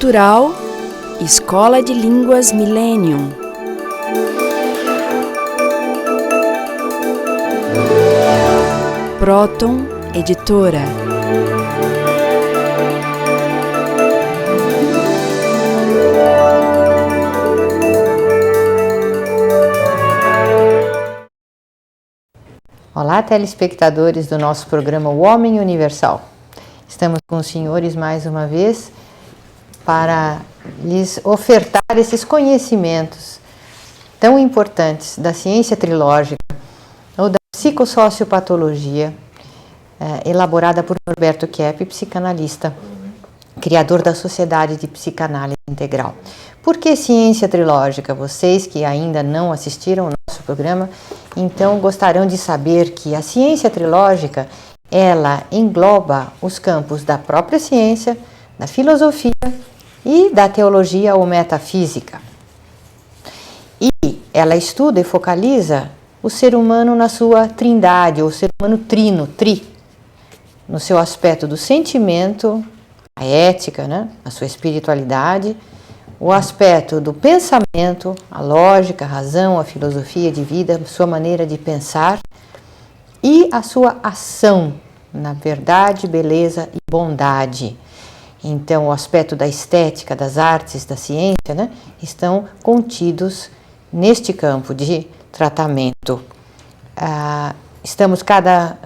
Cultural Escola de Línguas Millennium. Proton Editora. Olá, telespectadores do nosso programa O Homem Universal. Estamos com os senhores mais uma vez para lhes ofertar esses conhecimentos tão importantes da ciência trilógica ou da psicossociopatologia, elaborada por Norberto Kepp, psicanalista, criador da Sociedade de Psicanálise Integral. Por que ciência trilógica? Vocês que ainda não assistiram ao nosso programa, então gostarão de saber que a ciência trilógica, ela engloba os campos da própria ciência, da filosofia e da teologia ou metafísica. E ela estuda e focaliza o ser humano na sua trindade, ou ser humano trino, no seu aspecto do sentimento, a ética, né? A sua espiritualidade, o aspecto do pensamento, a lógica, a razão, a filosofia de vida, a sua maneira de pensar e a sua ação na verdade, beleza e bondade. Então, o aspecto da estética, das artes, da ciência, né, estão contidos neste campo de tratamento. Estamos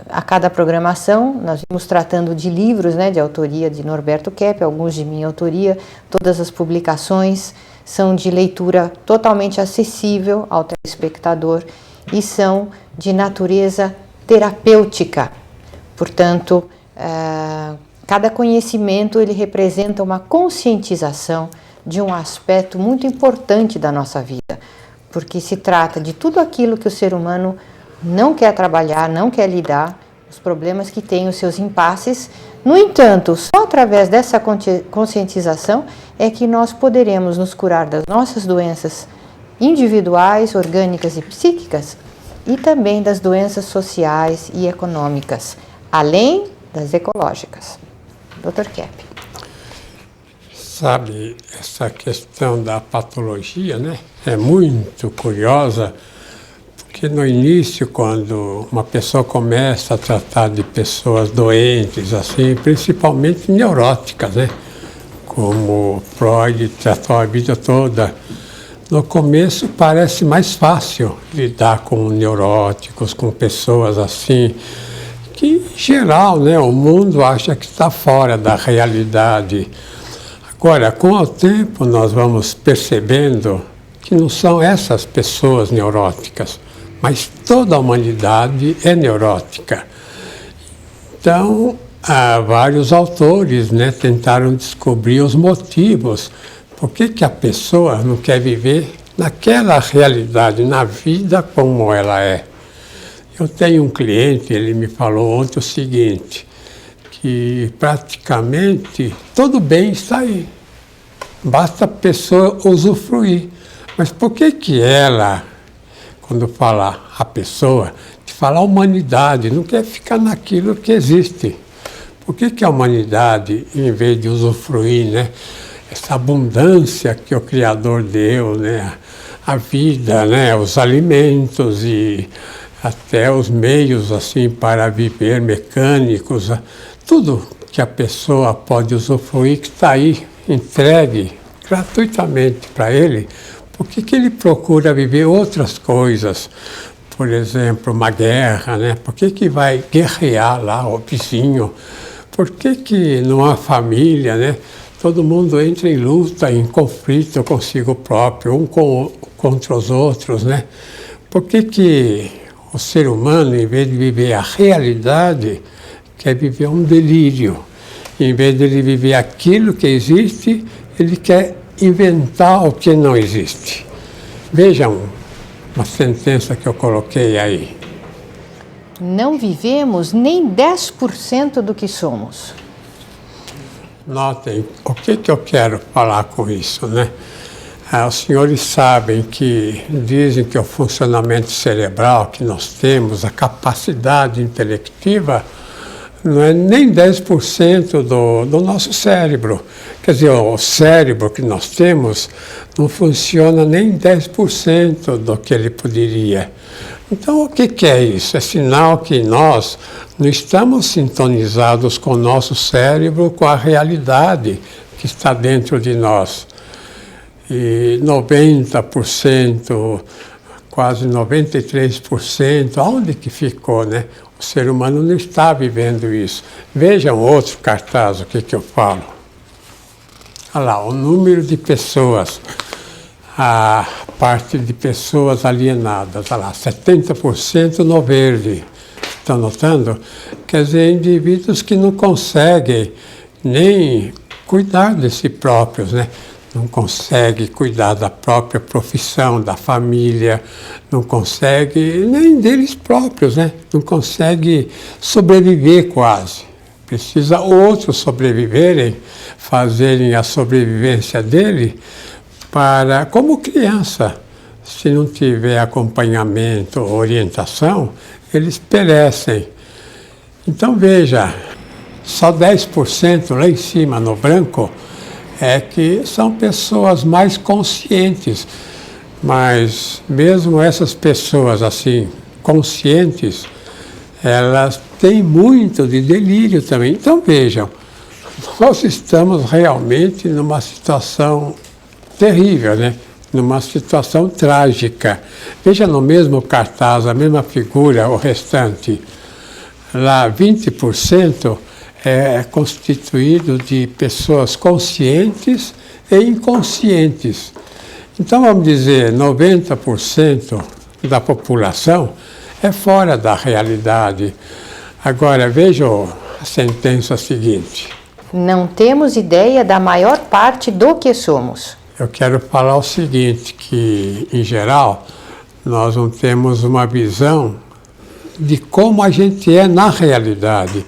a cada programação, nós vamos tratando de livros, né, de autoria de Norberto Kepp, alguns de minha autoria. Todas as publicações são de leitura totalmente acessível ao telespectador e são de natureza terapêutica. Portanto, cada conhecimento ele representa uma conscientização de um aspecto muito importante da nossa vida, porque se trata de tudo aquilo que o ser humano não quer trabalhar, não quer lidar, os problemas que têm os seus impasses. No entanto, só através dessa conscientização é que nós poderemos nos curar das nossas doenças individuais, orgânicas e psíquicas e também das doenças sociais e econômicas, além das ecológicas. Dr. Kepp. Sabe, essa questão da patologia, né, é muito curiosa, porque no início, quando uma pessoa começa a tratar de pessoas doentes, assim, principalmente neuróticas, né, como Freud tratou a vida toda, no começo parece mais fácil lidar com neuróticos, com pessoas assim, que em geral, né, o mundo acha que está fora da realidade. Agora, com o tempo, nós vamos percebendo que não são essas pessoas neuróticas, mas toda a humanidade é neurótica. Então, vários autores, né, tentaram descobrir os motivos. Por que a pessoa não quer viver naquela realidade, na vida como ela é? Eu tenho um cliente, ele me falou ontem o seguinte, que praticamente todo bem está aí, basta a pessoa usufruir. Mas por que ela, quando fala a pessoa, de falar a humanidade, não quer ficar naquilo que existe? Por que a humanidade, em vez de usufruir, né, essa abundância que o Criador deu, né, a vida, né, os alimentos e até os meios assim para viver, mecânicos, tudo que a pessoa pode usufruir, que está aí entregue gratuitamente para ele, por que ele procura viver outras coisas? Por exemplo, uma guerra, né? Por que vai guerrear lá o vizinho? Por que numa família, né, todo mundo entra em luta, em conflito consigo próprio, contra os outros, né? Por que o ser humano, em vez de viver a realidade, quer viver um delírio? Em vez de ele viver aquilo que existe, ele quer inventar o que não existe. Vejam uma sentença que eu coloquei aí. Não vivemos nem 10% do que somos. Notem, o que eu quero falar com isso, né? Os senhores sabem que dizem que o funcionamento cerebral que nós temos, a capacidade intelectiva, não é nem 10% do nosso cérebro. Quer dizer, o cérebro que nós temos não funciona nem 10% do que ele poderia. Então, o que é isso? É sinal que nós não estamos sintonizados com o nosso cérebro, com a realidade que está dentro de nós. E 90%, quase 93%, aonde que ficou, né? O ser humano não está vivendo isso. Vejam outro cartaz, o que eu falo. Olha lá, o número de pessoas, a parte de pessoas alienadas, olha lá, 70% no verde. Estão notando? Quer dizer, indivíduos que não conseguem nem cuidar de si próprios, né? Não consegue cuidar da própria profissão, da família, não consegue nem deles próprios, né? Não consegue sobreviver quase. Precisa outros sobreviverem, fazerem a sobrevivência dele para, como criança, se não tiver acompanhamento, orientação, eles perecem. Então veja, só 10% lá em cima no branco é que são pessoas mais conscientes, mas mesmo essas pessoas assim, conscientes, elas têm muito de delírio também. Então vejam, nós estamos realmente numa situação terrível, né? Numa situação trágica. Veja no mesmo cartaz, a mesma figura, o restante. Lá 20% é constituído de pessoas conscientes e inconscientes. Então, vamos dizer, 90% da população é fora da realidade. Agora, vejam a sentença seguinte. Não temos ideia da maior parte do que somos. Eu quero falar o seguinte, que, em geral, nós não temos uma visão de como a gente é na realidade,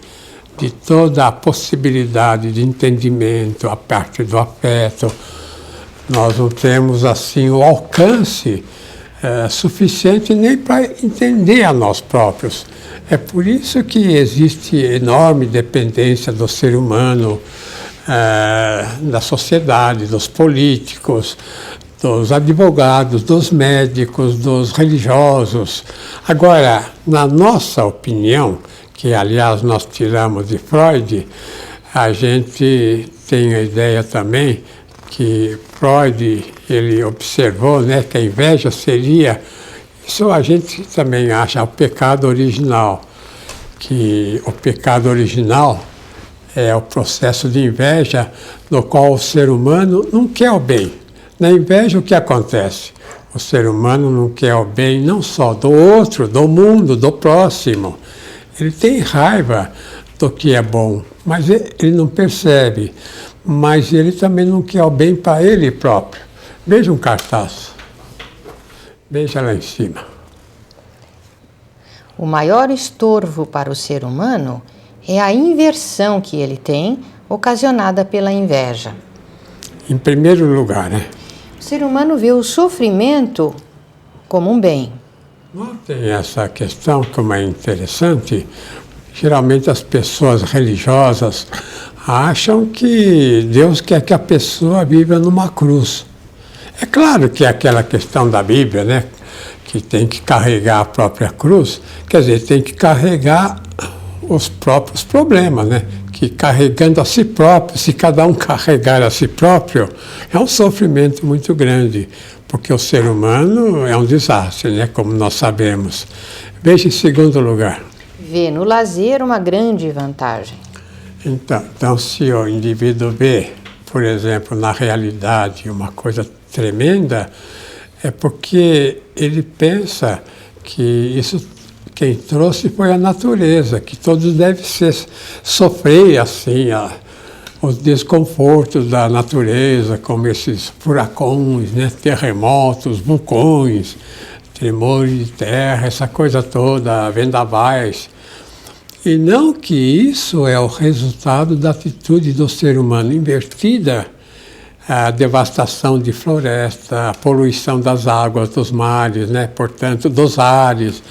de toda a possibilidade de entendimento, a parte do afeto. Nós não temos, assim, o alcance suficiente nem para entender a nós próprios. É por isso que existe enorme dependência do ser humano, da sociedade, dos políticos, dos advogados, dos médicos, dos religiosos. Agora, na nossa opinião, que aliás nós tiramos de Freud, a gente tem a ideia também que Freud, ele observou, né, que a inveja seria, isso a gente também acha, o pecado original, que o pecado original é o processo de inveja no qual o ser humano não quer o bem. Na inveja, o que acontece? O ser humano não quer o bem não só do outro, do mundo, do próximo. Ele tem raiva do que é bom, mas ele não percebe. Mas ele também não quer o bem para ele próprio. Veja um cartaz. Veja lá em cima. O maior estorvo para o ser humano é a inversão que ele tem, ocasionada pela inveja. Em primeiro lugar, né? O ser humano vê o sofrimento como um bem. Notem essa questão, como é interessante. Geralmente as pessoas religiosas acham que Deus quer que a pessoa viva numa cruz. É claro que é aquela questão da Bíblia, né? Que tem que carregar a própria cruz, quer dizer, tem que carregar os próprios problemas, né? Que carregando a si próprio, se cada um carregar a si próprio, é um sofrimento muito grande, porque o ser humano é um desastre, né? Como nós sabemos. Veja em segundo lugar. Vê no lazer uma grande vantagem. Então, se o indivíduo vê, por exemplo, na realidade, uma coisa tremenda, é porque ele pensa que isso quem trouxe foi a natureza, que todos devem sofrer assim os desconfortos da natureza, como esses furacões, né, terremotos, vulcões, tremores de terra, essa coisa toda, vendavais. E não que isso é o resultado da atitude do ser humano invertida, a devastação de floresta, a poluição das águas dos mares, né? Portanto, dos ares,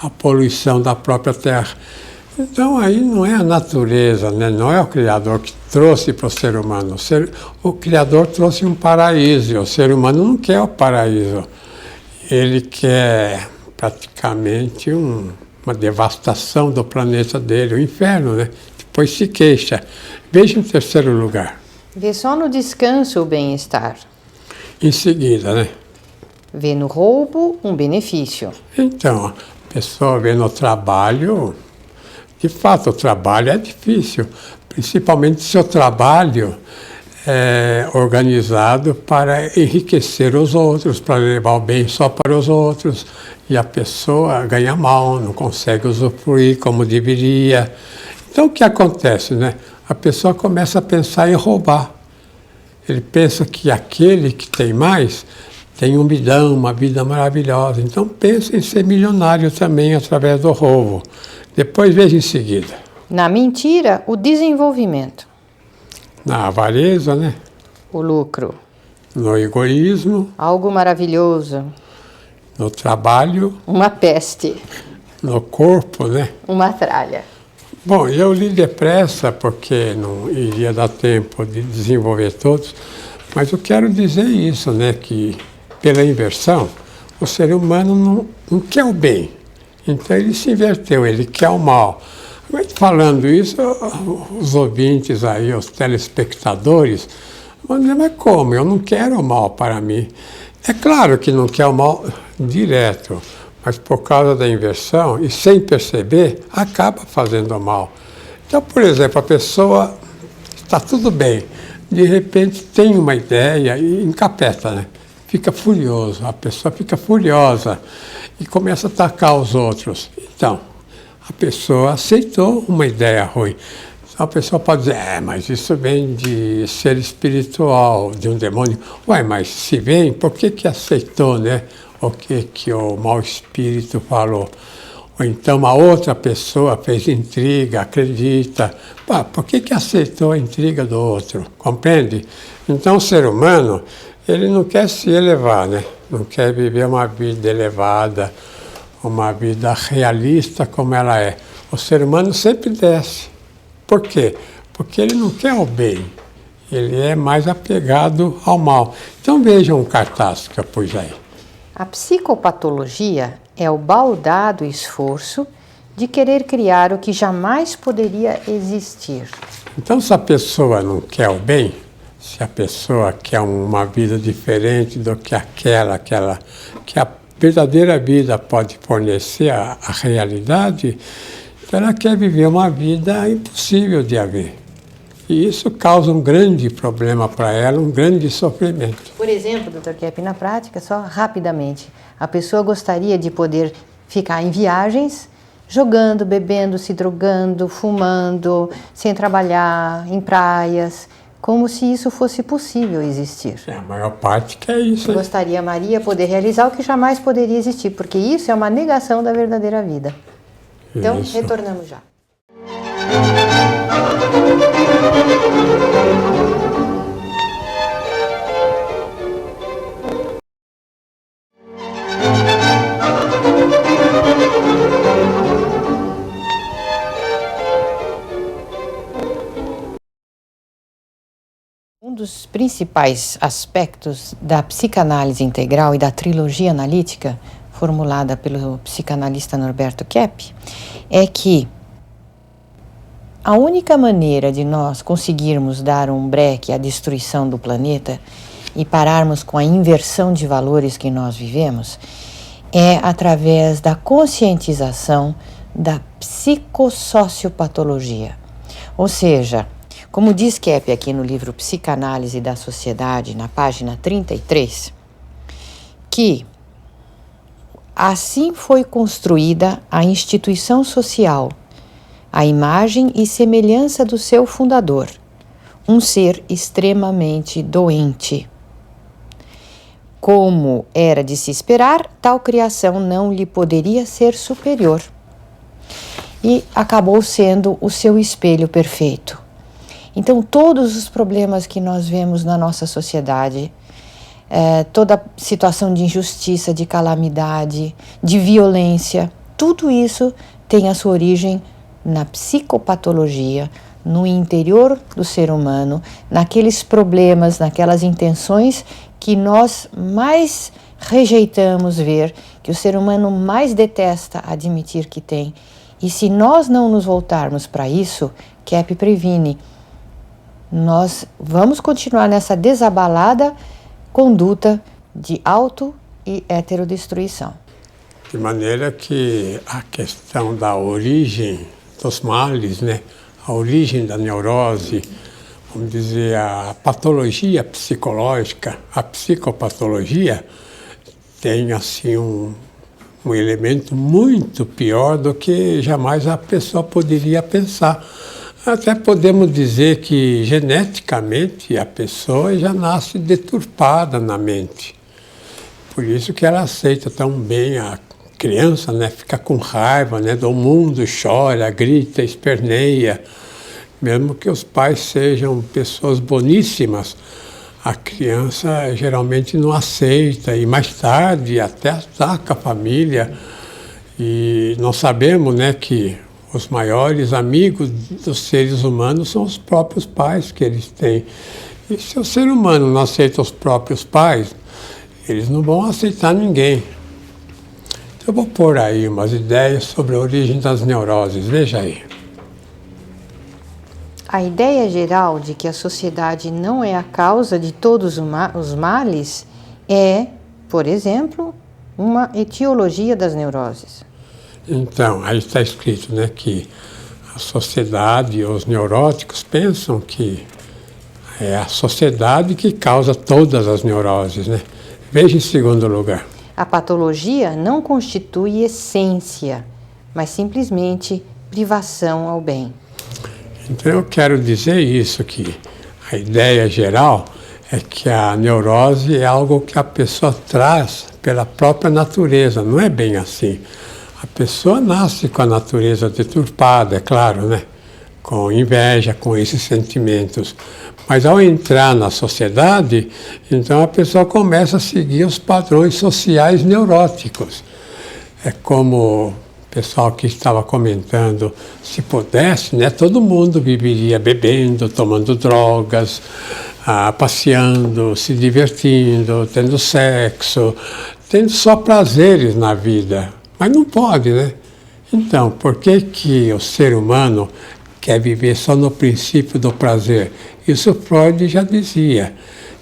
a poluição da própria terra. Então aí não é a natureza, né? Não é o Criador que trouxe para o ser humano. O Criador trouxe um paraíso, e o ser humano não quer o paraíso. Ele quer praticamente uma devastação do planeta dele, o inferno, né? Depois se queixa. Veja em terceiro lugar. Vê só no descanso o bem-estar. Em seguida, né? Vê no roubo um benefício. Então, a pessoa vê no trabalho, de fato o trabalho é difícil, principalmente se o trabalho é organizado para enriquecer os outros, para levar o bem só para os outros, e a pessoa ganha mal, não consegue usufruir como deveria. Então o que acontece, né? A pessoa começa a pensar em roubar. Ele pensa que aquele que tem mais tem um milhão, uma vida maravilhosa. Então pensa em ser milionário também através do roubo. Depois veja em seguida. Na mentira, o desenvolvimento. Na avareza, né? O lucro. No egoísmo, Algo maravilhoso. no trabalho, Uma peste. no corpo, né? Uma tralha. Bom, eu li depressa porque não iria dar tempo de desenvolver todos, mas eu quero dizer isso, né? Que pela inversão, o ser humano não quer o bem. Então ele se inverteu, ele quer o mal. Mas falando isso, os ouvintes aí, os telespectadores, vão dizer, mas como? Eu não quero o mal para mim. É claro que não quer o mal direto, mas por causa da inversão e sem perceber, acaba fazendo mal. Então, por exemplo, a pessoa está tudo bem, de repente tem uma ideia e encapeta, né? Fica furioso, a pessoa fica furiosa e começa a atacar os outros. Então, a pessoa aceitou uma ideia ruim. Então, a pessoa pode dizer, mas isso vem de ser espiritual, de um demônio. Ué, mas se vem, por que aceitou, né? O que o mau espírito falou? Ou então uma outra pessoa fez intriga, acredita. Pá, por que aceitou a intriga do outro? Compreende? Então o ser humano, ele não quer se elevar, né? Não quer viver uma vida elevada, uma vida realista como ela é. O ser humano sempre desce. Por quê? Porque ele não quer o bem. Ele é mais apegado ao mal. Então vejam um cartaz que eu pus aí. A psicopatologia é o baldado esforço de querer criar o que jamais poderia existir. Então, se a pessoa não quer o bem, se a pessoa quer uma vida diferente do que aquela que a verdadeira vida pode fornecer a realidade, então ela quer viver uma vida impossível de haver. E isso causa um grande problema para ela, um grande sofrimento. Por exemplo, Dr. Kepp, na prática, só rapidamente, a pessoa gostaria de poder ficar em viagens, jogando, bebendo, se drogando, fumando, sem trabalhar, em praias, como se isso fosse possível existir. A maior parte quer isso. Gostaria, Maria, poder realizar o que jamais poderia existir, porque isso é uma negação da verdadeira vida. Então, Isso. retornamos já. Um dos principais aspectos da psicanálise integral e da trilogia analítica, formulada pelo psicanalista Norberto Kepp, é que a única maneira de nós conseguirmos dar um breque à destruição do planeta e pararmos com a inversão de valores que nós vivemos é através da conscientização da psicossociopatologia. Ou seja, como diz Kepp aqui no livro Psicanálise da Sociedade, na página 33, que assim foi construída a instituição social, a imagem e semelhança do seu fundador, um ser extremamente doente. Como era de se esperar, tal criação não lhe poderia ser superior. E acabou sendo o seu espelho perfeito. Então, todos os problemas que nós vemos na nossa sociedade, toda situação de injustiça, de calamidade, de violência, tudo isso tem a sua origem na psicopatologia, no interior do ser humano, naqueles problemas, naquelas intenções que nós mais rejeitamos ver, que o ser humano mais detesta admitir que tem. E se nós não nos voltarmos para isso, Keppe previne, nós vamos continuar nessa desabalada conduta de auto e heterodestruição. De maneira que a questão da origem dos males, né? A origem da neurose, vamos dizer, a patologia psicológica, a psicopatologia, tem assim um elemento muito pior do que jamais a pessoa poderia pensar. Até podemos dizer que geneticamente a pessoa já nasce deturpada na mente. Por isso que ela aceita tão bem a criança, né? Fica com raiva, né? Do mundo, chora, grita, esperneia. Mesmo que os pais sejam pessoas boníssimas, a criança geralmente não aceita e mais tarde até ataca a família. E nós sabemos, né, que os maiores amigos dos seres humanos são os próprios pais que eles têm. E se o ser humano não aceita os próprios pais, eles não vão aceitar ninguém. Então eu vou pôr aí umas ideias sobre a origem das neuroses. Veja aí. A ideia geral de que a sociedade não é a causa de todos os males é, por exemplo, uma etiologia das neuroses. Então, aí está escrito, né, que a sociedade, os neuróticos pensam que é a sociedade que causa todas as neuroses, né? Veja em segundo lugar. A patologia não constitui essência, mas simplesmente privação ao bem. Então eu quero dizer isso, que a ideia geral é que a neurose é algo que a pessoa traz pela própria natureza, não é bem assim. A pessoa nasce com a natureza deturpada, é claro, né? Com inveja, com esses sentimentos. Mas ao entrar na sociedade, então a pessoa começa a seguir os padrões sociais neuróticos. É como o pessoal que estava comentando, se pudesse, né, todo mundo viveria bebendo, tomando drogas, passeando, se divertindo, tendo sexo, tendo só prazeres na vida. Mas não pode, né? Então, por que o ser humano quer viver só no princípio do prazer? Isso Freud já dizia,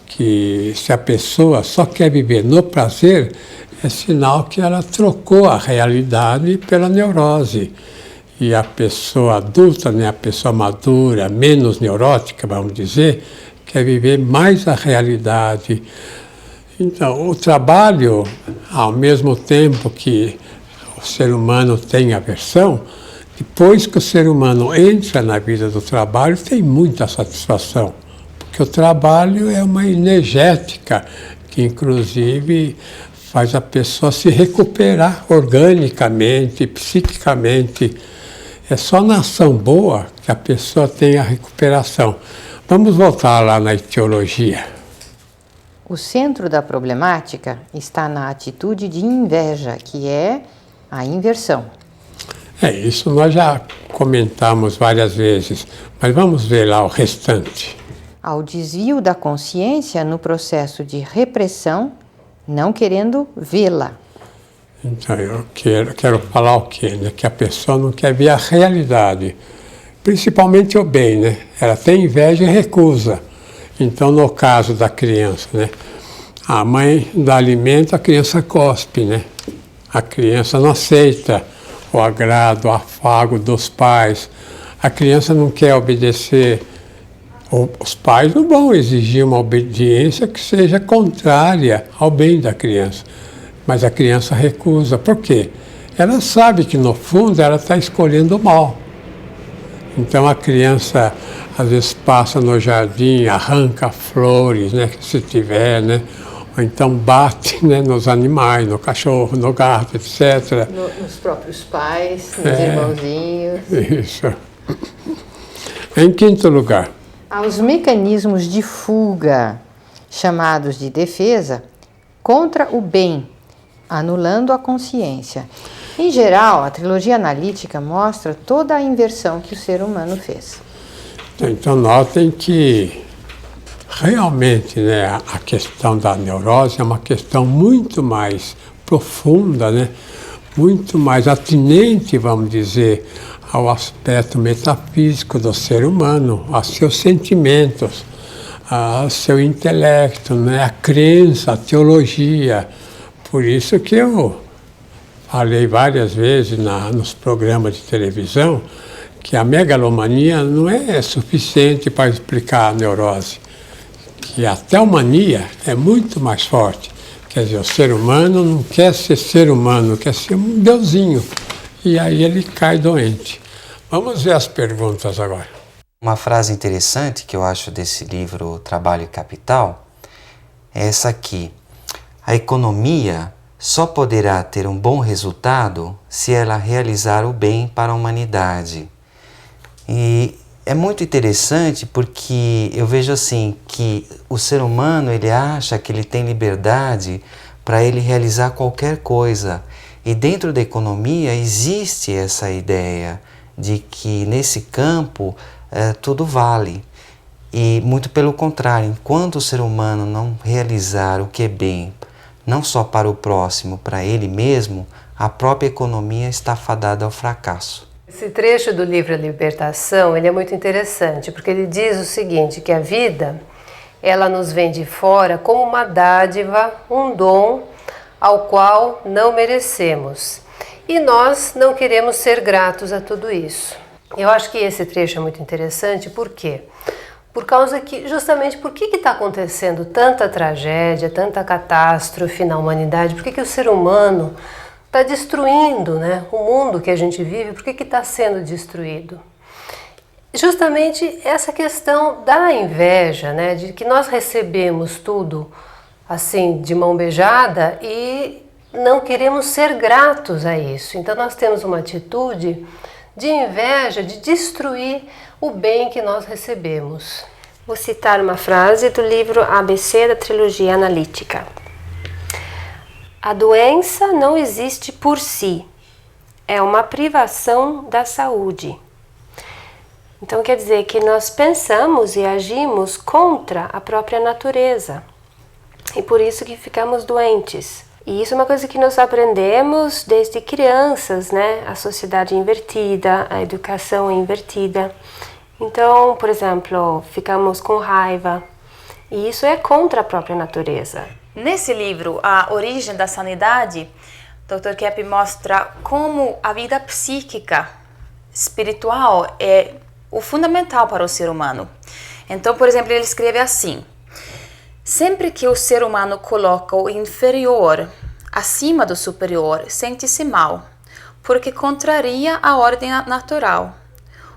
que se a pessoa só quer viver no prazer, é sinal que ela trocou a realidade pela neurose. E a pessoa adulta, né, a pessoa madura, menos neurótica, vamos dizer, quer viver mais a realidade. Então, o trabalho, ao mesmo tempo que o ser humano tem aversão, depois que o ser humano entra na vida do trabalho, tem muita satisfação, porque o trabalho é uma energética que, inclusive, faz a pessoa se recuperar organicamente, psiquicamente. É só na ação boa que a pessoa tem a recuperação. Vamos voltar lá na etiologia. O centro da problemática está na atitude de inveja, que é a inversão. Isso nós já comentamos várias vezes, mas vamos ver lá o restante. Ao desvio da consciência no processo de repressão, não querendo vê-la. Então eu quero falar o quê? Né? Que a pessoa não quer ver a realidade, principalmente o bem, né? Ela tem inveja e recusa. Então, no caso da criança, né? A mãe dá alimento, a criança cospe, né? A criança não aceita o agrado, o afago dos pais. A criança não quer obedecer. Os pais não vão exigir uma obediência que seja contrária ao bem da criança. Mas a criança recusa. Por quê? Ela sabe que, no fundo, ela está escolhendo o mal. Então, a criança, às vezes, passa no jardim, arranca flores, né, se tiver, né? Ou então bate, né, nos animais, no cachorro, no gato, etc. Nos próprios pais, nos irmãozinhos. Isso. Em quinto lugar. Aos mecanismos de fuga, chamados de defesa, contra o bem, anulando a consciência. Em geral, a trilogia analítica mostra toda a inversão que o ser humano fez. Então notem que realmente, né, a questão da neurose é uma questão muito mais profunda, né, muito mais atinente, vamos dizer, ao aspecto metafísico do ser humano, aos seus sentimentos, ao seu intelecto, né, a crença, a teologia. Por isso que eu falei várias vezes nos programas de televisão que a megalomania não é suficiente para explicar a neurose, que a teomania é muito mais forte. Quer dizer, o ser humano não quer ser humano, quer ser um deusinho. E aí ele cai doente. Vamos ver as perguntas agora. Uma frase interessante que eu acho desse livro Trabalho e Capital é essa aqui. A economia só poderá ter um bom resultado se ela realizar o bem para a humanidade. E é muito interessante porque eu vejo assim que o ser humano ele acha que ele tem liberdade para ele realizar qualquer coisa. E dentro da economia existe essa ideia de que nesse campo tudo vale. E muito pelo contrário, enquanto o ser humano não realizar o que é bem, não só para o próximo, para ele mesmo, a própria economia está fadada ao fracasso. Esse trecho do livro A Libertação, ele é muito interessante, porque ele diz o seguinte, que a vida, ela nos vem de fora como uma dádiva, um dom ao qual não merecemos. E nós não queremos ser gratos a tudo isso. Eu acho que esse trecho é muito interessante, por quê? Por causa que, justamente, por que está acontecendo tanta tragédia, tanta catástrofe na humanidade? Por que o ser humano está destruindo, né, o mundo que a gente vive? Por que está sendo destruído? Justamente essa questão da inveja, né, de que nós recebemos tudo assim de mão beijada e não queremos ser gratos a isso. Então nós temos uma atitude de inveja, de destruir o bem que nós recebemos. Vou citar uma frase do livro ABC da Trilogia Analítica. A doença não existe por si, é uma privação da saúde. Então quer dizer que nós pensamos e agimos contra a própria natureza e por isso que ficamos doentes. E isso é uma coisa que nós aprendemos desde crianças, né? A sociedade invertida, a educação invertida. Então, por exemplo, ficamos com raiva e isso é contra a própria natureza. Nesse livro, A Origem da Sanidade, Dr. Keppe mostra como a vida psíquica, espiritual, é o fundamental para o ser humano. Então, por exemplo, ele escreve assim: sempre que o ser humano coloca o inferior acima do superior, sente-se mal, porque contraria a ordem natural.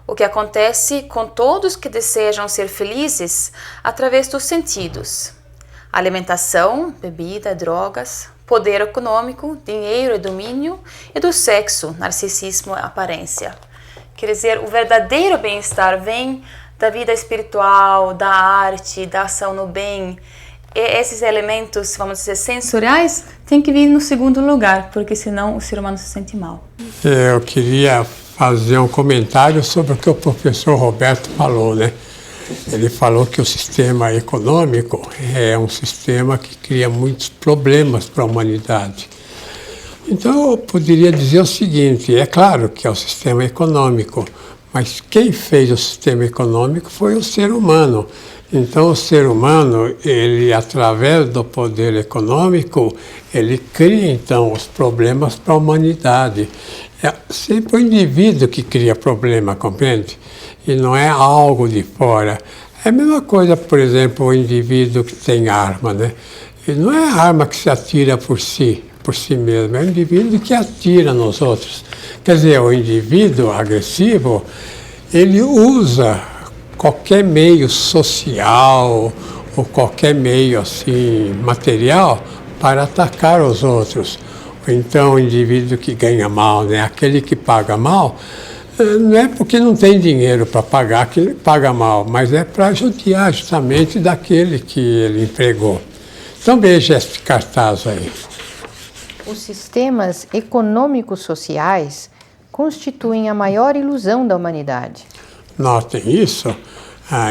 O que acontece com todos que desejam ser felizes através dos sentidos: alimentação, bebida, drogas, poder econômico, dinheiro e domínio, e do sexo, narcisismo e aparência. Quer dizer, o verdadeiro bem-estar vem da vida espiritual, da arte, da ação no bem. E esses elementos, vamos dizer, sensoriais, têm que vir no segundo lugar, porque senão o ser humano se sente mal. Eu queria fazer um comentário sobre o que o professor Roberto falou, né? Ele falou que o sistema econômico é um sistema que cria muitos problemas para a humanidade. Então eu poderia dizer o seguinte: é claro que é o sistema econômico, mas quem fez o sistema econômico foi o ser humano. Então o ser humano, ele através do poder econômico, ele cria então os problemas para a humanidade. É sempre o indivíduo que cria problema, compreende? E não é algo de fora. É a mesma coisa, por exemplo, o indivíduo que tem arma, né? E não é a arma que se atira por si mesmo, é o indivíduo que atira nos outros. Quer dizer, o indivíduo agressivo, ele usa qualquer meio social ou qualquer meio assim material para atacar os outros. Então, o indivíduo que ganha mal, né? Aquele que paga mal, não é porque não tem dinheiro para pagar que ele paga mal, mas é para judiar justamente daquele que ele empregou. Então veja esse cartaz aí. Os sistemas econômicos sociais constituem a maior ilusão da humanidade. Notem isso.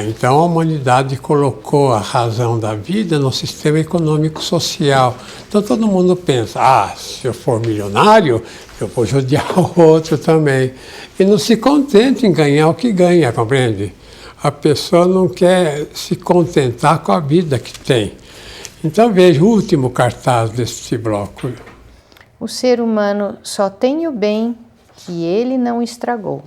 Então a humanidade colocou a razão da vida no sistema econômico social. Então todo mundo pensa, se eu for milionário, eu vou judiar o outro também. E não se contenta em ganhar o que ganha, compreende? A pessoa não quer se contentar com a vida que tem. Então veja o último cartaz deste bloco. O ser humano só tem o bem que ele não estragou.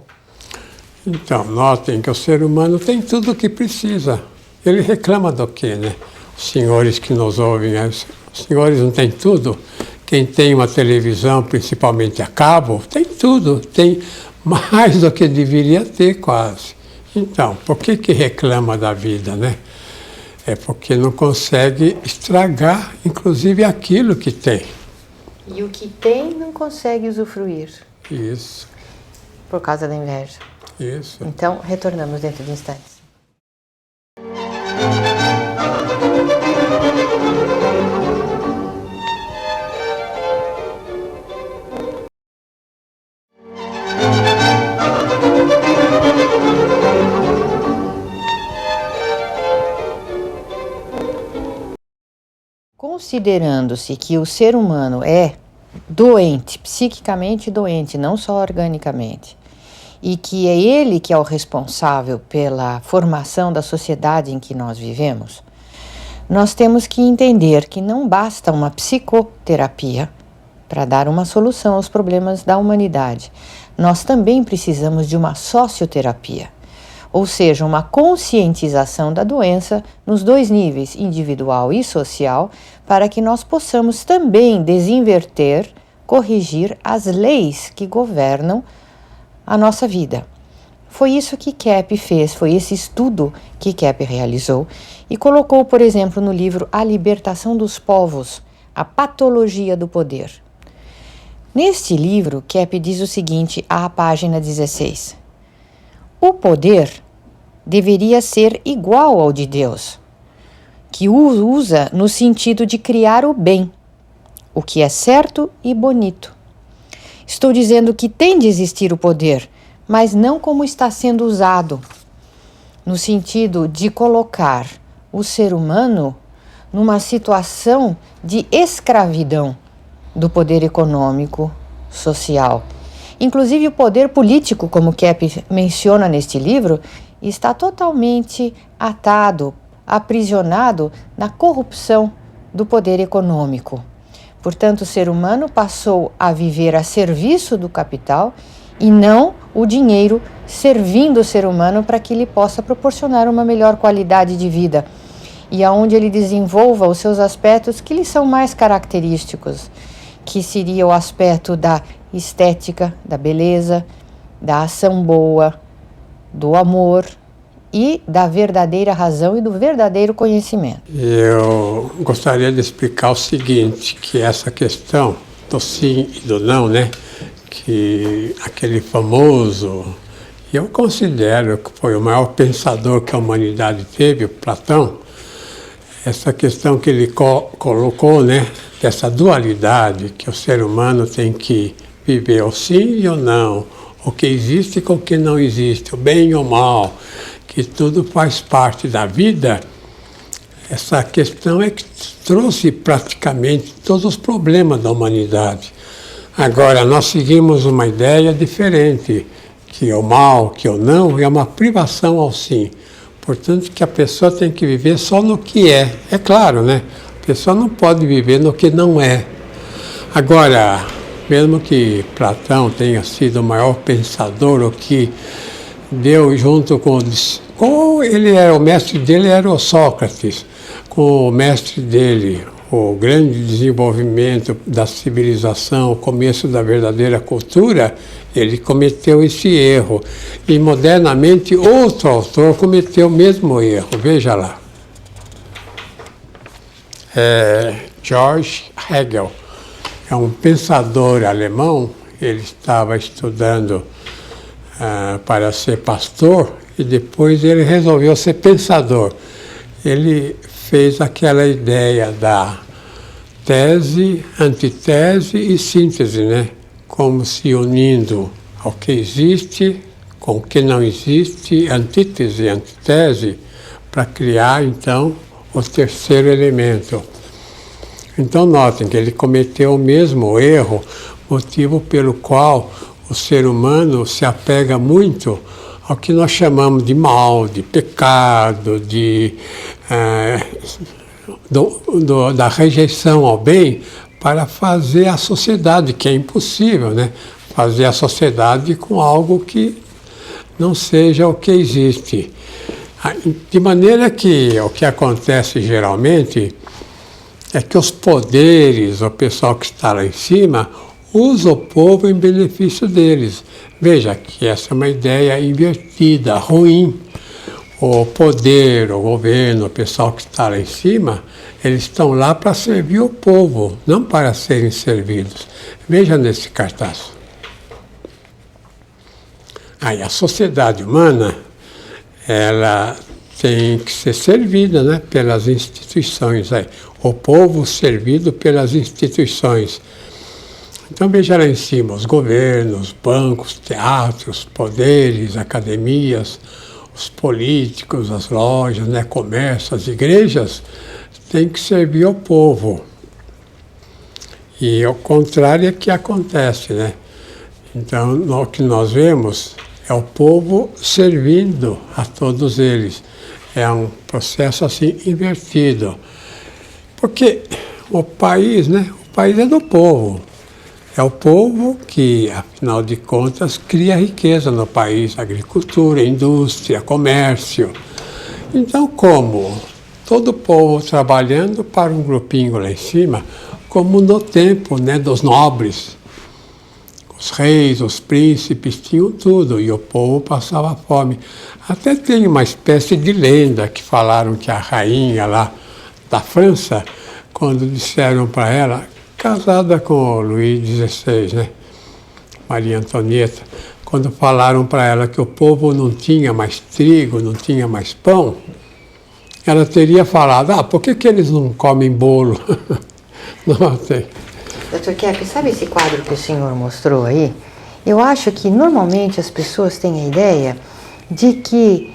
Então, notem que o ser humano tem tudo o que precisa. Ele reclama do quê, né? Os senhores que nos ouvem, os senhores não têm tudo? Quem tem uma televisão, principalmente a cabo, tem tudo. Tem mais do que deveria ter, quase. Então, por que reclama da vida, né? É porque não consegue estragar, inclusive, aquilo que tem. E o que tem não consegue usufruir. Isso. Por causa da inveja. Isso. Então, retornamos dentro de instantes. Considerando-se que o ser humano é doente, psiquicamente doente, não só organicamente, e que é ele que é o responsável pela formação da sociedade em que nós vivemos, nós temos que entender que não basta uma psicoterapia para dar uma solução aos problemas da humanidade. Nós também precisamos de uma socioterapia, ou seja, uma conscientização da doença nos dois níveis, individual e social, para que nós possamos também desinverter, corrigir as leis que governam a nossa vida. Foi isso que Keppe fez, foi esse estudo que Keppe realizou e colocou, por exemplo, no livro A Libertação dos Povos, a Patologia do Poder. Neste livro, Keppe diz o seguinte, à página 16. O poder deveria ser igual ao de Deus, que o usa no sentido de criar o bem, o que é certo e bonito. Estou dizendo que tem de existir o poder, mas não como está sendo usado, no sentido de colocar o ser humano numa situação de escravidão do poder econômico, social. Inclusive o poder político, como Keppe menciona neste livro, está totalmente atado, aprisionado na corrupção do poder econômico. Portanto, o ser humano passou a viver a serviço do capital e não o dinheiro servindo o ser humano para que ele possa proporcionar uma melhor qualidade de vida e aonde ele desenvolva os seus aspectos que lhe são mais característicos, que seria o aspecto da estética, da beleza, da ação boa, do amor e da verdadeira razão e do verdadeiro conhecimento. Eu gostaria de explicar o seguinte, que essa questão do sim e do não, né? Que aquele famoso, eu considero que foi o maior pensador que a humanidade teve, o Platão, essa questão que ele colocou, né? Dessa dualidade, que o ser humano tem que viver o sim e o não, o que existe com o que não existe, o bem e o mal, que tudo faz parte da vida. Essa questão é que trouxe praticamente todos os problemas da humanidade. Agora, nós seguimos uma ideia diferente, que o mal, que o não, é uma privação ao sim. Portanto, que a pessoa tem que viver só no que é. É claro, né? A pessoa não pode viver no que não é. Agora, mesmo que Platão tenha sido o maior pensador, o que deu junto com ele era o mestre dele era o Sócrates, com o mestre dele, o grande desenvolvimento da civilização, o começo da verdadeira cultura, ele cometeu esse erro. E modernamente outro autor cometeu o mesmo erro. Veja lá. George Hegel é um pensador alemão, ele estava estudando para ser pastor e depois ele resolveu ser pensador. Ele fez aquela ideia tese, antitese e síntese, né? Como se unindo ao que existe com o que não existe, antítese e antitese, para criar, então, o terceiro elemento. Então, notem que ele cometeu o mesmo erro, motivo pelo qual o ser humano se apega muito ao que nós chamamos de mal, de pecado, da rejeição ao bem, para fazer a sociedade, que é impossível, né? Fazer a sociedade com algo que não seja o que existe. De maneira que o que acontece geralmente é que os poderes, o pessoal que está lá em cima, usa o povo em benefício deles. Veja que essa é uma ideia invertida, ruim. O poder, o governo, o pessoal que está lá em cima, eles estão lá para servir o povo, não para serem servidos. Veja nesse cartaz. Aí a sociedade humana, ela tem que ser servida, né, pelas instituições. Aí. O povo servido pelas instituições. Então veja lá em cima, os governos, bancos, teatros, poderes, academias, os políticos, as lojas, né, comércio, as igrejas, têm que servir ao povo. E ao contrário é que acontece, né? Então o que nós vemos é o povo servindo a todos eles. É um processo assim invertido. Porque o país, né? O país é do povo. É o povo que, afinal de contas, cria riqueza no país, agricultura, indústria, comércio. Então, como todo o povo trabalhando para um grupinho lá em cima, como no tempo, né, dos nobres. Os reis, os príncipes tinham tudo e o povo passava fome. Até tem uma espécie de lenda que falaram que a rainha lá da França, quando disseram para ela, casada com o Luís XVI, né? Maria Antonieta, quando falaram para ela que o povo não tinha mais trigo, não tinha mais pão, ela teria falado, por que eles não comem bolo? Não tem. Dr. Kepp, sabe esse quadro que o senhor mostrou aí? Eu acho que normalmente as pessoas têm a ideia de que,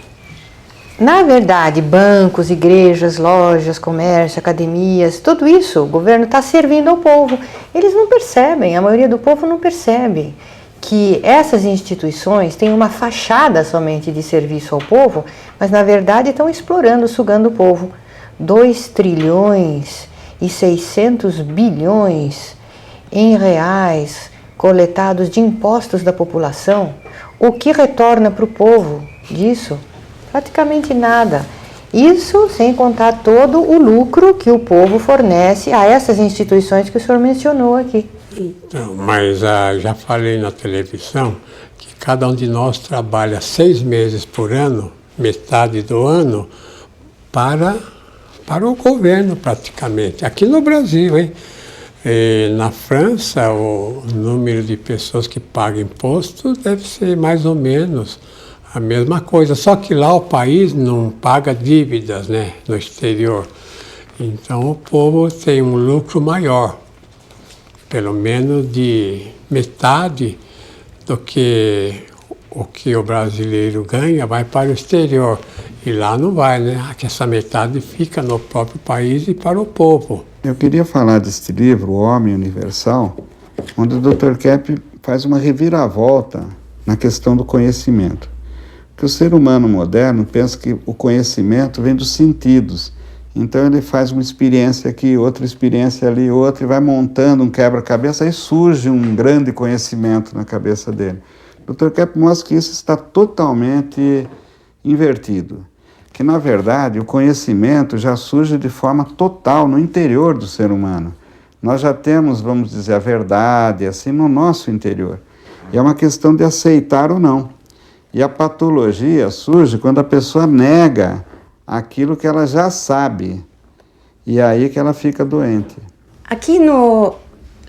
na verdade, bancos, igrejas, lojas, comércio, academias, tudo isso, o governo está servindo ao povo. Eles não percebem, a maioria do povo não percebe que essas instituições têm uma fachada somente de serviço ao povo, mas na verdade estão explorando, sugando o povo. 2 trilhões e 600 bilhões em reais coletados de impostos da população, o que retorna para o povo disso? Praticamente nada. Isso sem contar todo o lucro que o povo fornece a essas instituições que o senhor mencionou aqui. Então, mas já falei na televisão que cada um de nós trabalha 6 meses por ano, metade do ano, para o governo praticamente. Aqui no Brasil, hein? Na França, o número de pessoas que pagam imposto deve ser mais ou menos a mesma coisa, só que lá o país não paga dívidas, né, no exterior. Então o povo tem um lucro maior, pelo menos de metade do que o brasileiro ganha vai para o exterior. E lá não vai, né? Que essa metade fica no próprio país e para o povo. Eu queria falar deste livro, O Homem Universal, onde o Dr. Kepp faz uma reviravolta na questão do conhecimento. Porque o ser humano moderno pensa que o conhecimento vem dos sentidos. Então ele faz uma experiência aqui, outra experiência ali, outra, e vai montando um quebra-cabeça, aí surge um grande conhecimento na cabeça dele. O Dr. Kepp mostra que isso está totalmente invertido. Que, na verdade, o conhecimento já surge de forma total no interior do ser humano. Nós já temos, vamos dizer, a verdade, assim, no nosso interior. E é uma questão de aceitar ou não. E a patologia surge quando a pessoa nega aquilo que ela já sabe. E é aí que ela fica doente. Aqui no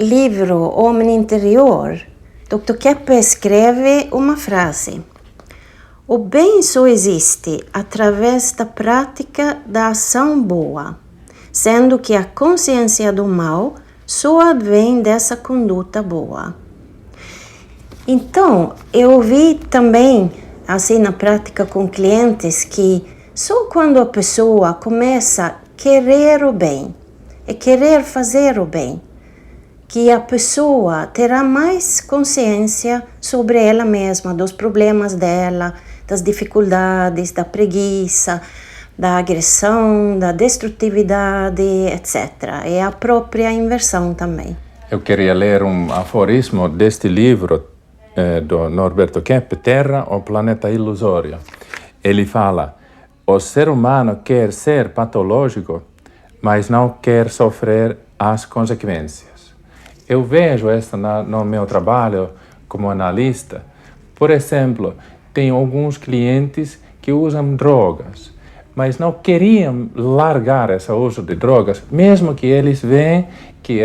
livro Homem Interior, Dr. Kepp escreve uma frase. O bem só existe através da prática da ação boa. sendo que a consciência do mal só advém dessa conduta boa. Então, eu vi também, assim na prática com clientes, que só quando a pessoa começa a querer o bem e querer fazer o bem, que a pessoa terá mais consciência sobre ela mesma, dos problemas dela, das dificuldades, da preguiça, da agressão, da destrutividade, etc. E a própria inversão também. Eu queria ler um aforismo deste livro do Norberto Keppe, Terra, o planeta ilusório. Ele fala: o ser humano quer ser patológico, mas não quer sofrer as consequências. Eu vejo isso no meu trabalho como analista. Por exemplo, tenho alguns clientes que usam drogas, mas não queriam largar esse uso de drogas, mesmo que eles veem que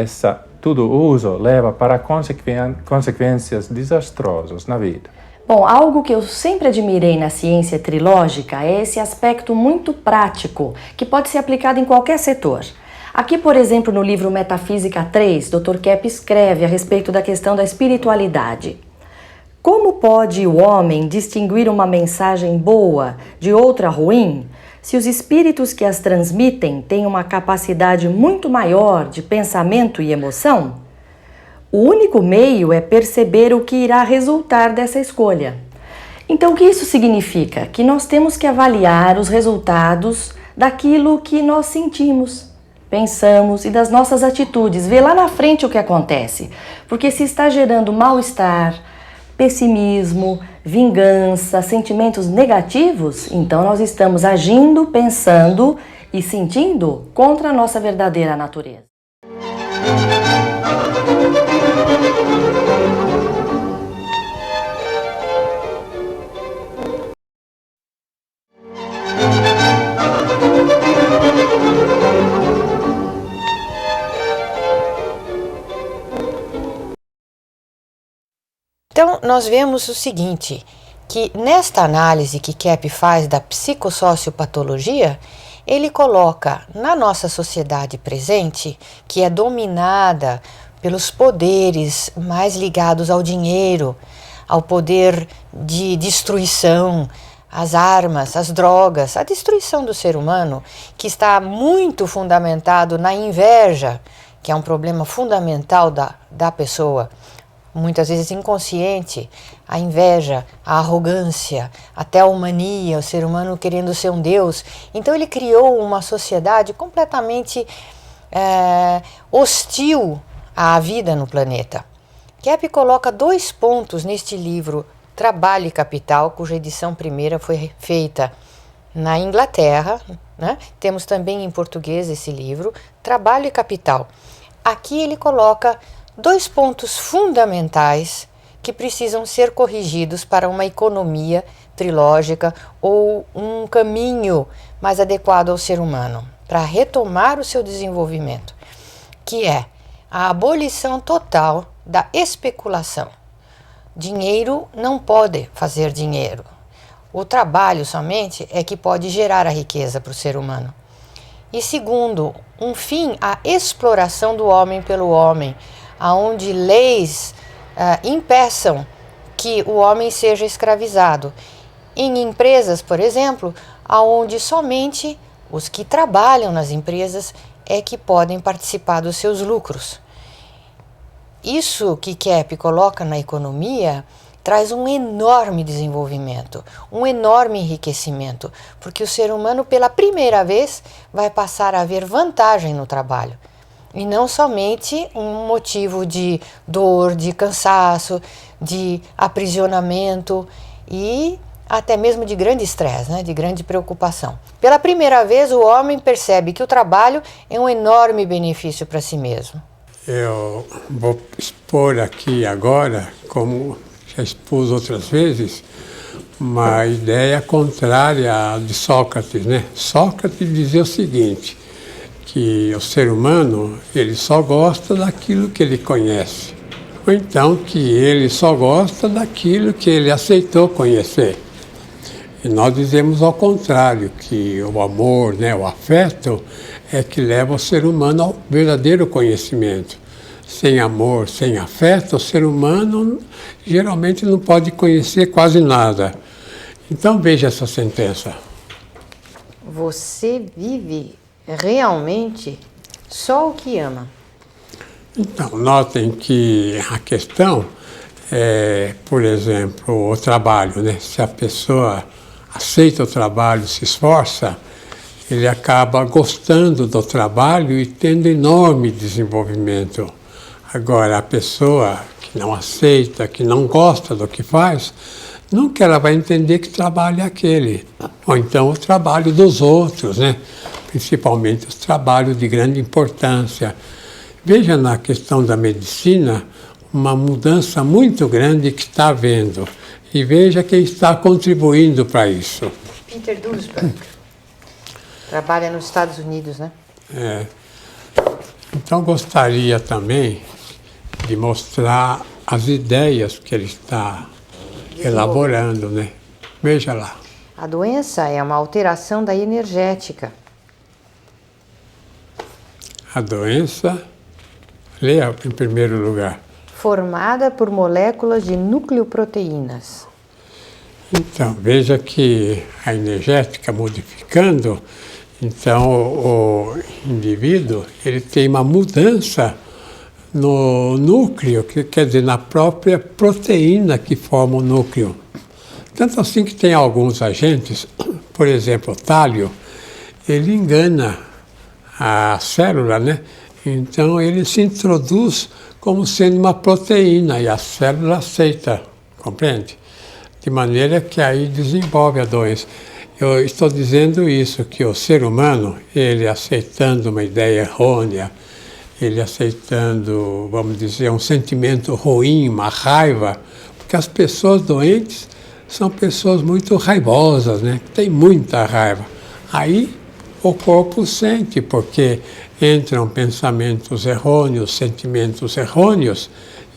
todo uso leva para consequências desastrosas na vida. Bom, algo que eu sempre admirei na ciência trilógica é esse aspecto muito prático, que pode ser aplicado em qualquer setor. Aqui, por exemplo, no livro Metafísica 3, Dr. Keppe escreve a respeito da questão da espiritualidade. Como pode o homem distinguir uma mensagem boa de outra ruim, se os espíritos que as transmitem têm uma capacidade muito maior de pensamento e emoção? O único meio é perceber o que irá resultar dessa escolha. Então, o que isso significa? Que nós temos que avaliar os resultados daquilo que nós sentimos, pensamos e das nossas atitudes, ver lá na frente o que acontece. Porque se está gerando mal-estar, pessimismo, vingança, sentimentos negativos, então nós estamos agindo, pensando e sentindo contra a nossa verdadeira natureza. Então, nós vemos o seguinte, que nesta análise que Keppe faz da psicossociopatologia, ele coloca na nossa sociedade presente, que é dominada pelos poderes mais ligados ao dinheiro, ao poder de destruição, as armas, as drogas, a destruição do ser humano, que está muito fundamentado na inveja, que é um problema fundamental da pessoa, muitas vezes inconsciente, a inveja, a arrogância, até a mania, o ser humano querendo ser um Deus. Então ele criou uma sociedade completamente hostil à vida no planeta. Keppe coloca 2 pontos neste livro, Trabalho e Capital, cuja edição primeira foi feita na Inglaterra, né? Temos também em português esse livro, Trabalho e Capital. Aqui ele coloca 2 pontos fundamentais que precisam ser corrigidos para uma economia trilógica ou um caminho mais adequado ao ser humano, para retomar o seu desenvolvimento, que é a abolição total da especulação. Dinheiro não pode fazer dinheiro. O trabalho somente é que pode gerar a riqueza para o ser humano. E segundo, um fim à exploração do homem pelo homem, onde leis impeçam que o homem seja escravizado. Em empresas, por exemplo, onde somente os que trabalham nas empresas é que podem participar dos seus lucros. Isso que Keppe coloca na economia traz um enorme desenvolvimento, um enorme enriquecimento, porque o ser humano pela primeira vez vai passar a ver vantagem no trabalho. E não somente um motivo de dor, de cansaço, de aprisionamento e até mesmo de grande estresse, né? De grande preocupação. Pela primeira vez o homem percebe que o trabalho é um enorme benefício para si mesmo. Eu vou expor aqui agora, como já expus outras vezes, uma ideia contrária à de Sócrates, né? Sócrates dizia o seguinte, que o ser humano ele só gosta daquilo que ele conhece, ou então que ele só gosta daquilo que ele aceitou conhecer. E nós dizemos ao contrário, que o amor, né, o afeto, é que leva o ser humano ao verdadeiro conhecimento. Sem amor, sem afeto, o ser humano geralmente não pode conhecer quase nada. Então veja essa sentença. Você vive realmente só o que ama. Então, notem que a questão é, por exemplo, o trabalho, né? Se a pessoa aceita o trabalho, se esforça, ele acaba gostando do trabalho e tendo enorme desenvolvimento. Agora, a pessoa que não aceita, que não gosta do que faz, nunca ela vai entender que trabalho é aquele. Ou então o trabalho dos outros, né? Principalmente os trabalhos de grande importância. Veja na questão da medicina uma mudança muito grande que está havendo. E veja quem está contribuindo para isso. Peter Duisberg. Trabalha nos Estados Unidos, né? É. Então gostaria também de mostrar as ideias que ele está elaborando, né? Veja lá. A doença é uma alteração da energética. A doença, leia em primeiro lugar. Formada por moléculas de nucleoproteínas. Então, veja que a energética modificando, então o indivíduo ele tem uma mudança no núcleo, que quer dizer, na própria proteína que forma o núcleo. Tanto assim que tem alguns agentes, por exemplo, o tálio, ele engana a célula, né? Então ele se introduz como sendo uma proteína e a célula aceita, compreende? De maneira que aí desenvolve a doença. Eu estou dizendo isso, que o ser humano, ele aceitando uma ideia errônea, ele aceitando, vamos dizer, um sentimento ruim, uma raiva, porque as pessoas doentes são pessoas muito raivosas, né? Tem muita raiva. Aí o corpo sente, porque entram pensamentos errôneos, sentimentos errôneos,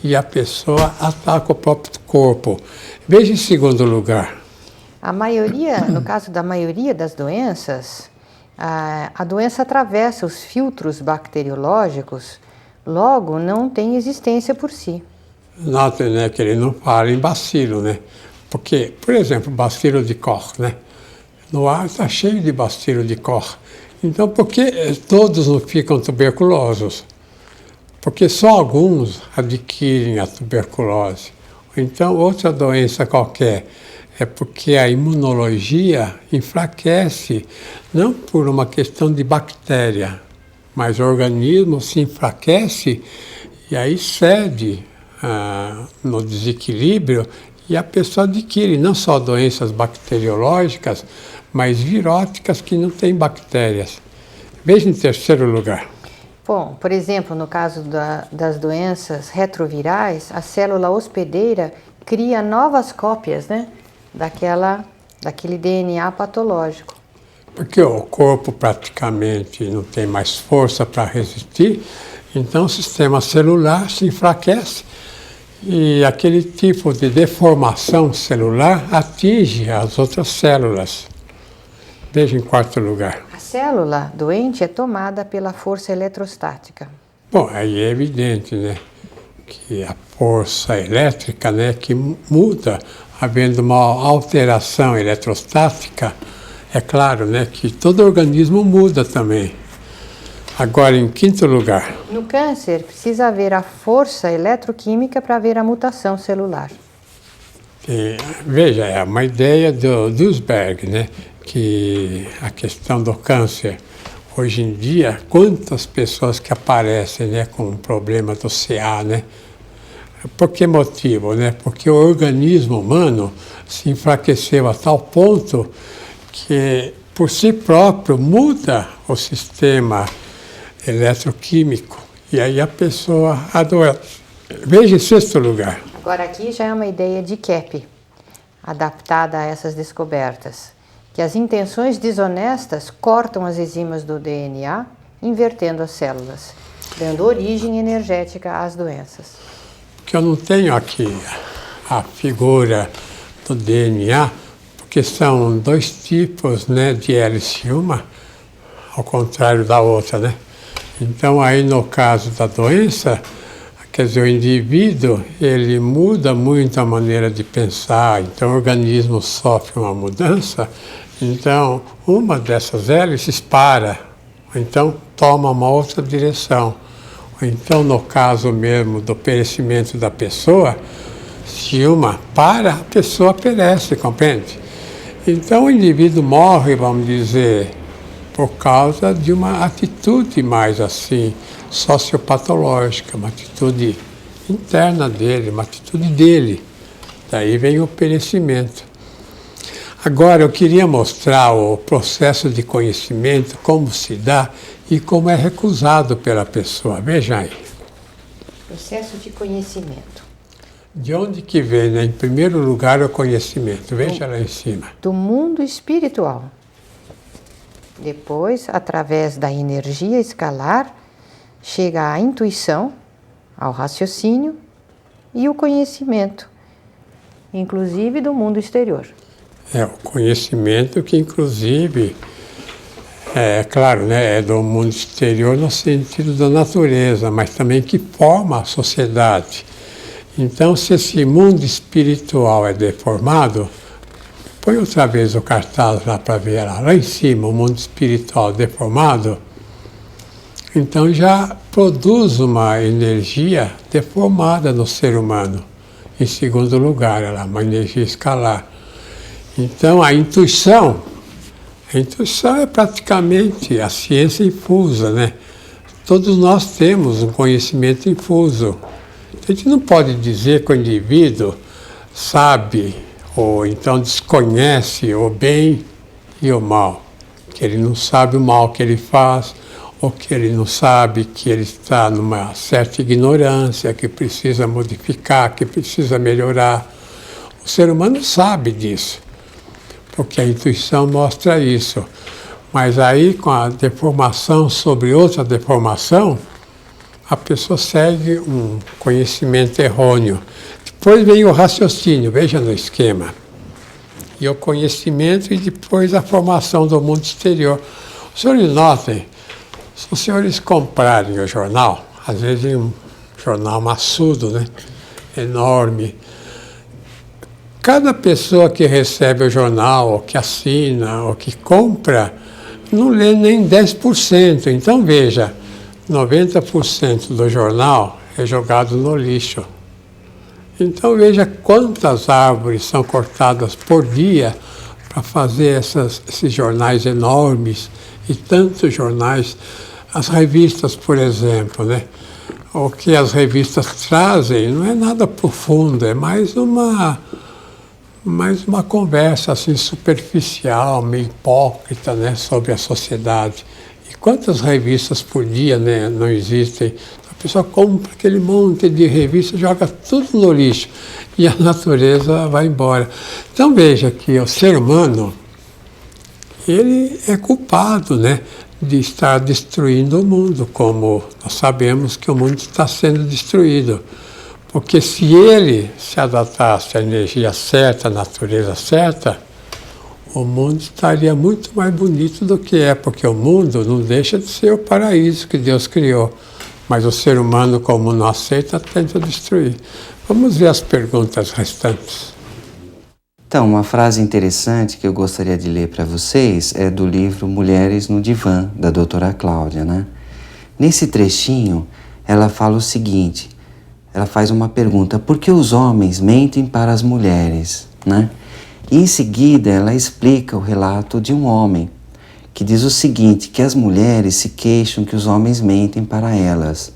e a pessoa ataca o próprio corpo. Veja em segundo lugar. A maioria, no caso da maioria das doenças, a doença atravessa os filtros bacteriológicos, logo não tem existência por si. Notem, né, que ele não fala em bacilo, né? Porque, por exemplo, bacilo de Koch, né? No ar está cheio de bacilo de Koch. Então, por que todos não ficam tuberculosos? Porque só alguns adquirem a tuberculose. Então, outra doença qualquer. É porque a imunologia enfraquece, não por uma questão de bactéria, mas o organismo se enfraquece e aí cede no desequilíbrio e a pessoa adquire não só doenças bacteriológicas, mas viróticas que não têm bactérias. Veja em terceiro lugar. Bom, por exemplo, no caso das doenças retrovirais, a célula hospedeira cria novas cópias, né? Daquele DNA patológico. Porque o corpo praticamente não tem mais força para resistir, então o sistema celular se enfraquece e aquele tipo de deformação celular atinge as outras células. Veja em quarto lugar. A célula doente é tomada pela força eletrostática. Bom, aí é evidente, né, que a força elétrica, né, que muda, havendo uma alteração eletrostática, é claro, né, que todo organismo muda também. Agora, em quinto lugar. No câncer, precisa haver a força eletroquímica para haver a mutação celular. Veja, é uma ideia do Duisberg, né, que a questão do câncer, hoje em dia, quantas pessoas que aparecem, né, com um problema do CA, né? Por que motivo, né? Porque o organismo humano se enfraqueceu a tal ponto que, por si próprio, muda o sistema eletroquímico e aí a pessoa adoece. Veja em sexto lugar. Agora aqui já é uma ideia de Kepp, adaptada a essas descobertas, que as intenções desonestas cortam as enzimas do DNA, invertendo as células, dando origem energética às doenças. Que eu não tenho aqui a figura do DNA, porque são dois tipos, né, de hélice. Uma ao contrário da outra, né? Então, aí no caso da doença, quer dizer, o indivíduo, ele muda muito a maneira de pensar, então o organismo sofre uma mudança, então uma dessas hélices para, ou então toma uma outra direção. Ou então, no caso mesmo do perecimento da pessoa, se uma para, a pessoa perece, compreende? Então o indivíduo morre, vamos dizer, por causa de uma atitude mais assim, sociopatológica, uma atitude interna dele, uma atitude dele. Daí vem o perecimento. Agora, eu queria mostrar o processo de conhecimento, como se dá e como é recusado pela pessoa. Veja aí. Processo de conhecimento. De onde que vem, né? Em primeiro lugar, o conhecimento. Veja lá em cima. Do mundo espiritual. Depois, através da energia escalar, chega à intuição, ao raciocínio e o conhecimento, inclusive do mundo exterior. É o conhecimento que, inclusive, é claro, né, é do mundo exterior no sentido da natureza, mas também que forma a sociedade. Então, se esse mundo espiritual é deformado, põe outra vez o cartaz lá para ver lá em cima, o mundo espiritual deformado, então já produz uma energia deformada no ser humano. Em segundo lugar, ela é uma energia escalar. Então, a intuição é praticamente a ciência infusa, né? Todos nós temos um conhecimento infuso. A gente não pode dizer que o indivíduo sabe ou então desconhece o bem e o mal, que ele não sabe o mal que ele faz, ou que ele não sabe que ele está numa certa ignorância, que precisa modificar, que precisa melhorar. O ser humano sabe disso, porque a intuição mostra isso. Mas aí, com a deformação sobre outra deformação, a pessoa segue um conhecimento errôneo. Depois vem o raciocínio, veja no esquema. E o conhecimento e depois a formação do mundo exterior. Os senhores notem, se os senhores comprarem o jornal, às vezes um jornal maçudo, né? Enorme. Cada pessoa que recebe o jornal, ou que assina, ou que compra, não lê nem 10%. Então veja, 90% do jornal é jogado no lixo. Então veja quantas árvores são cortadas por dia para fazer esses jornais enormes e tantos jornais. As revistas, por exemplo, né? O que as revistas trazem não é nada profundo, é mais uma conversa assim superficial, meio hipócrita, né, sobre a sociedade. E quantas revistas por dia, né, não existem? A pessoa compra aquele monte de revistas, joga tudo no lixo e a natureza vai embora. Então veja que o ser humano, ele é culpado, né, de estar destruindo o mundo, como nós sabemos que o mundo está sendo destruído. Porque se ele se adaptasse à energia certa, à natureza certa, o mundo estaria muito mais bonito do que é, porque o mundo não deixa de ser o paraíso que Deus criou. Mas o ser humano, como não aceita, tenta destruir. Vamos ver as perguntas restantes. Então, uma frase interessante que eu gostaria de ler para vocês é do livro Mulheres no Divã, da doutora Cláudia, né? Nesse trechinho, ela fala o seguinte, ela faz uma pergunta, por que os homens mentem para as mulheres, né? E em seguida, ela explica o relato de um homem, que diz o seguinte, que as mulheres se queixam que os homens mentem para elas,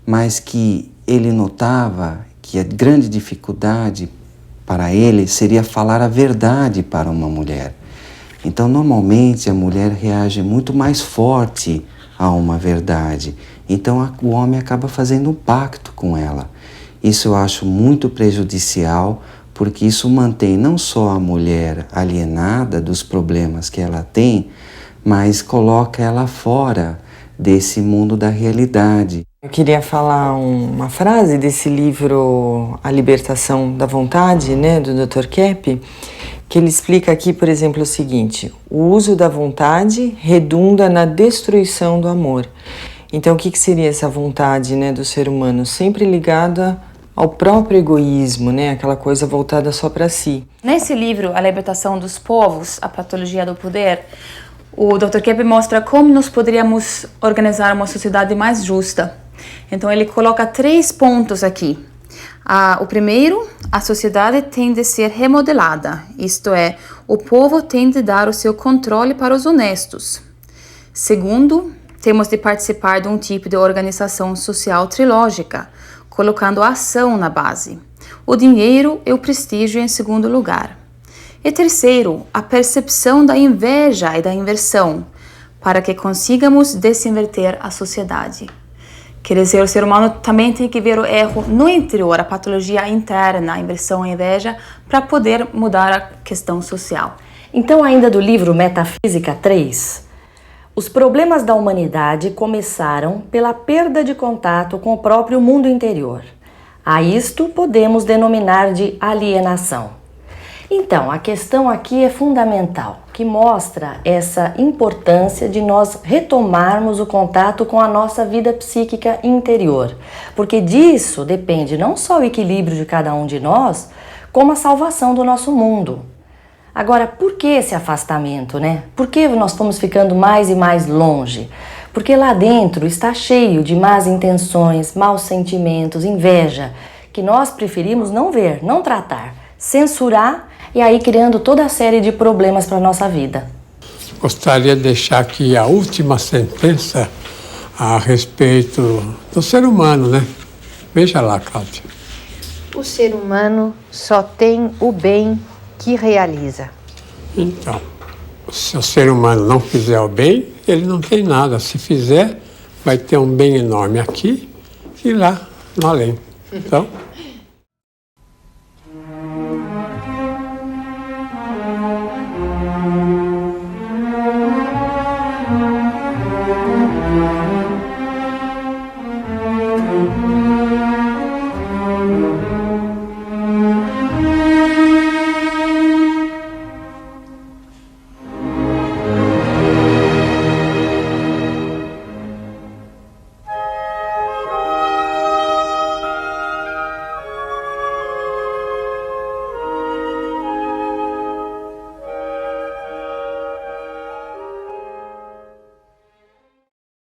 mas que ele notava que a grande dificuldade para ele seria falar a verdade para uma mulher. Então, normalmente, a mulher reage muito mais forte a uma verdade. Então, o homem acaba fazendo um pacto com ela. Isso eu acho muito prejudicial, porque isso mantém não só a mulher alienada dos problemas que ela tem, mas coloca ela fora desse mundo da realidade. Eu queria falar uma frase desse livro A Libertação da Vontade, né, do Dr. Kepp, que ele explica aqui, por exemplo, o seguinte: o uso da vontade redunda na destruição do amor. Então, o que seria essa vontade, né, do ser humano? Sempre ligada ao próprio egoísmo, né, aquela coisa voltada só para si. Nesse livro, A Libertação dos Povos, A Patologia do Poder, o Dr. Keppe mostra como nós poderíamos organizar uma sociedade mais justa. Então, ele coloca 3 pontos aqui. O primeiro, a sociedade tem de ser remodelada, isto é, o povo tem de dar o seu controle para os honestos. Segundo, temos de participar de um tipo de organização social trilógica, colocando a ação na base. O dinheiro e o prestígio em segundo lugar. E terceiro, a percepção da inveja e da inversão, para que consigamos desinverter a sociedade. Quer dizer, o ser humano também tem que ver o erro no interior, a patologia interna, a inversão e a inveja, para poder mudar a questão social. Então, ainda do livro Metafísica 3, os problemas da humanidade começaram pela perda de contato com o próprio mundo interior. A isto podemos denominar de alienação. Então, a questão aqui é fundamental, que mostra essa importância de nós retomarmos o contato com a nossa vida psíquica interior, porque disso depende não só o equilíbrio de cada um de nós, como a salvação do nosso mundo. Agora, por que esse afastamento, né? Por que nós fomos ficando mais e mais longe? Porque lá dentro está cheio de más intenções, maus sentimentos, inveja, que nós preferimos não ver, não tratar, censurar e aí criando toda a série de problemas para a nossa vida. Gostaria de deixar aqui a última sentença a respeito do ser humano, né? Veja lá, Cláudia. O ser humano só tem o bem que realiza. Então, se o ser humano não fizer o bem, ele não tem nada. Se fizer, vai ter um bem enorme aqui e lá, no além. Então,